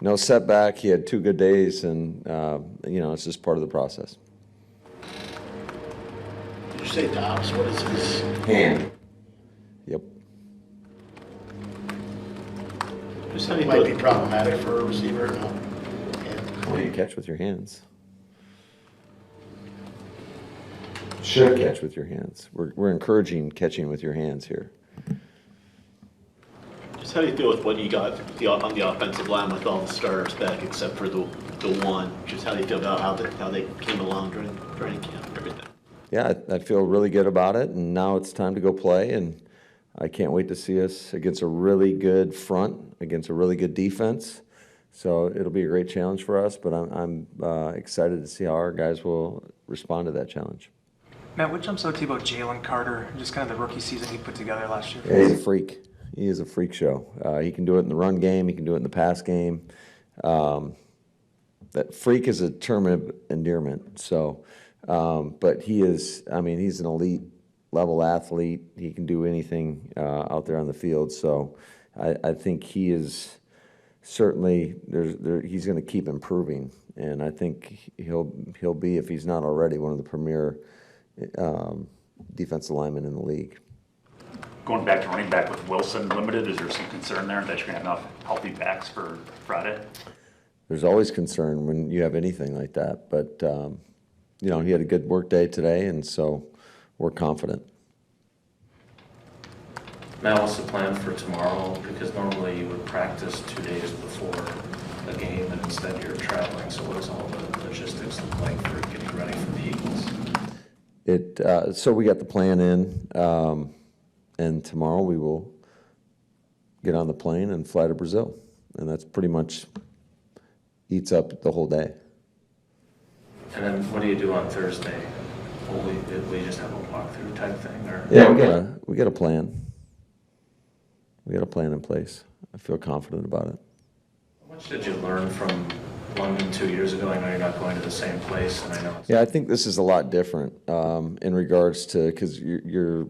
No setback. He had 2 good days, and, it's just part of the process. Did you say Dobbs? What is his Hand. Yep. Just how do you might be problematic for a receiver? No. Well, you catch with your hands. Should catch with your hands. We're encouraging catching with your hands here. Just how do you feel with what you got on the offensive line with all the starters back except for the one? Just how do you feel about how they came along during training camp and everything? Yeah, I feel really good about it, and now it's time to go play, and I can't wait to see us against a really good front, against a really good defense. So it'll be a great challenge for us, but I'm excited to see how our guys will respond to that challenge. Matt, what jumps out to you about Jalen Carter, just kind of the rookie season he put together last year? Yeah, he's a freak. He is a freak show. He can do it in the run game. He can do it in the pass game. That freak is a term of endearment. So, but he is, he's an elite level athlete. He can do anything out there on the field. So I think he is certainly, he's going to keep improving. And I think he'll be, if he's not already, one of the premier defensive linemen in the league. Going back to running back with Wilson limited, is there some concern there that you're going to have enough healthy backs for Friday? There's always concern when you have anything like that. But, he had a good work day today, and so we're confident. Matt, what's the plan for tomorrow? Because normally you would practice 2 days before a game, and instead you're traveling. So what does all the logistics look like for getting ready for the Eagles? So we got the plan in, and tomorrow we will get on the plane and fly to Brazil. And that's pretty much eats up the whole day. And then what do you do on Thursday? Will we just have a walkthrough type thing? Or? Yeah, we got a plan. We got a plan in place. I feel confident about it. How much did you learn from London 2 years ago? I know you're not going to the same place, and I know. Yeah, I think this is a lot different in regards to, because you're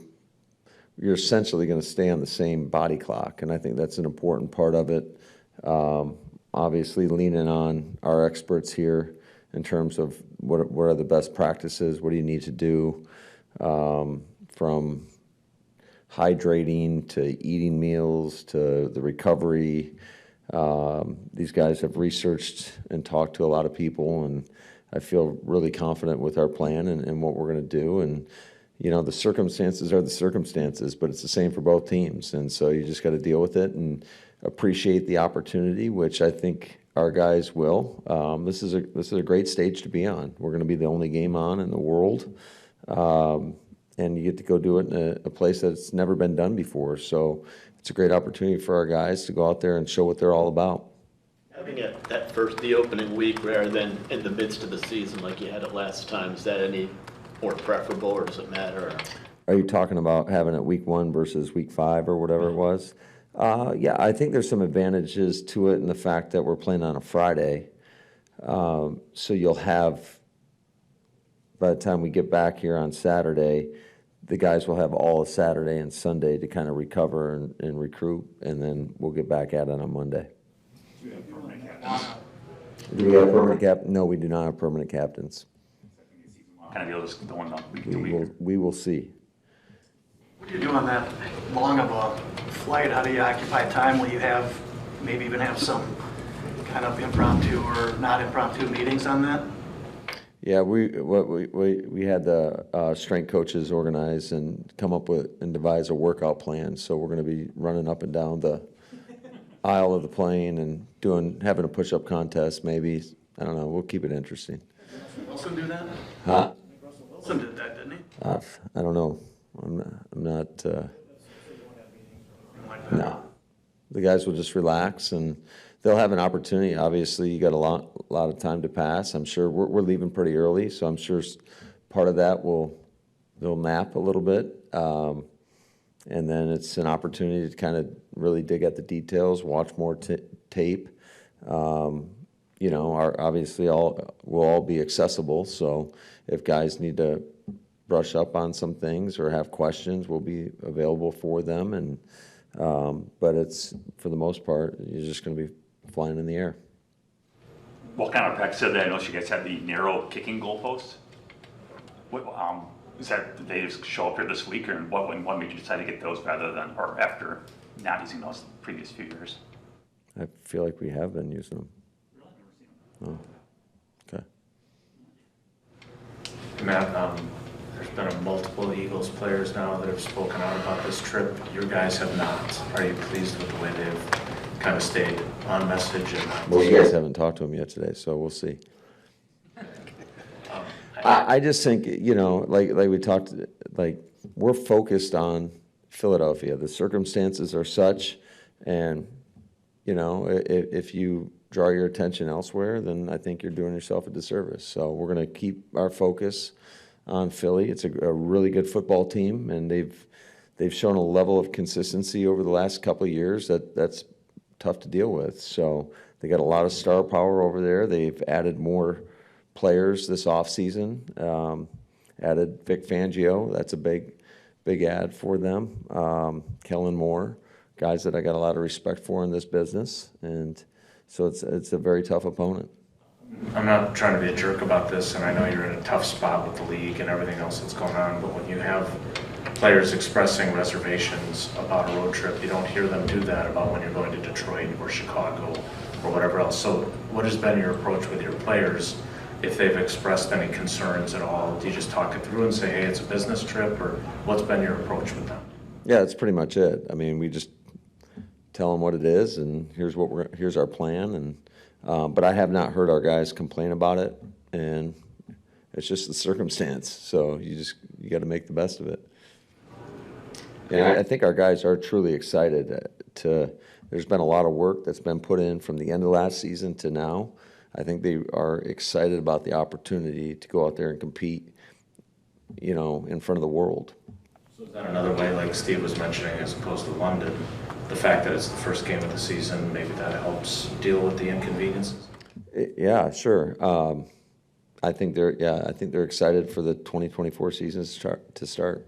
essentially going to stay on the same body clock, and I think that's an important part of it. Obviously, leaning on our experts here in terms of what are the best practices, what do you need to do, from hydrating to eating meals to the recovery. These guys have researched and talked to a lot of people, and I feel really confident with our plan and what we're going to do. And, the circumstances are the circumstances, but it's the same for both teams. And so you just got to deal with it and appreciate the opportunity, which I think our guys will. This is a great stage to be on. We're going to be the only game on in the world. And you get to go do it in a place that's never been done before. So it's a great opportunity for our guys to go out there and show what they're all about. Having it the opening week rather than in the midst of the season like you had it last time, is that any more preferable, or does it matter? Are you talking about having it week 1 versus week 5 or whatever it was? Yeah, I think there's some advantages to it in the fact that we're playing on a Friday. So you'll have, by the time we get back here on Saturday, the guys will have all of Saturday and Sunday to kind of recover and recruit, and then we'll get back at it on Monday. Do we have permanent captains? Do we have permanent captains? No, we do not have permanent captains. Kind of deal just going up week to week. We will see. What do you do on that long of a flight? How do you occupy time? Will you maybe even have some kind of impromptu or not impromptu meetings on that? Yeah, we had the strength coaches organize and come up with and devise a workout plan. So we're going to be running up and down the aisle of the plane and having a push-up contest. Maybe, I don't know. We'll keep it interesting. Did Wilson do that? Huh? Russell Wilson did that, didn't he? I don't know. I'm not. No, the guys will just relax and they'll have an opportunity. Obviously, you got a lot of time to pass. I'm sure we're leaving pretty early, so I'm sure part of that they'll nap a little bit, and then it's an opportunity to kind of really dig at the details, watch more tape. Obviously will all be accessible. So if guys need to brush up on some things or have questions, we'll be available for them. But it's, for the most part, you're just going to be flying in the air. What kind of practice did they? I know you guys had the narrow kicking goalposts. What, is that, did they just show up here this week, or what made you decide to get those rather than, or after not using those the previous few years? I feel like we have been using them. Oh, okay. Matt, there's been multiple Eagles players now that have spoken out about this trip. Your guys have not. Are you pleased with the way they've kind of stayed on message? And Well, you guys haven't talked to him yet today, so we'll see. I just think, you know, like we talked, like, we're focused on Philadelphia. The circumstances are such, and, you know, if you draw your attention elsewhere, then I think you're doing yourself a disservice. So we're going to keep our focus on Philly. It's a really good football team, and they've shown a level of consistency over the last couple of years that's tough to deal with. So they got a lot of star power over there. They've added more players this offseason. Added Vic Fangio. That's a big ad for them. Kellen Moore, guys that I got a lot of respect for in this business. And so it's a very tough opponent. I'm not trying to be a jerk about this, and I know you're in a tough spot with the league and everything else that's going on, but when you have players expressing reservations about a road trip, you don't hear them do that about when you're going to Detroit or Chicago or whatever else. So what has been your approach with your players? If they've expressed any concerns at all, do you just talk it through and say, hey, it's a business trip, or what's been your approach with them? Yeah, that's pretty much it. I mean, we just tell them what it is, and here's our plan. And but I have not heard our guys complain about it, and it's just the circumstance. So you got to make the best of it. And I think our guys are truly excited there's been a lot of work that's been put in from the end of last season to now. I think they are excited about the opportunity to go out there and compete, you know, in front of the world. So is that another way, like Steve was mentioning, as opposed to London, the fact that it's the first game of the season, maybe that helps deal with the inconveniences? Yeah, sure. I think they're excited for the 2024 season to start.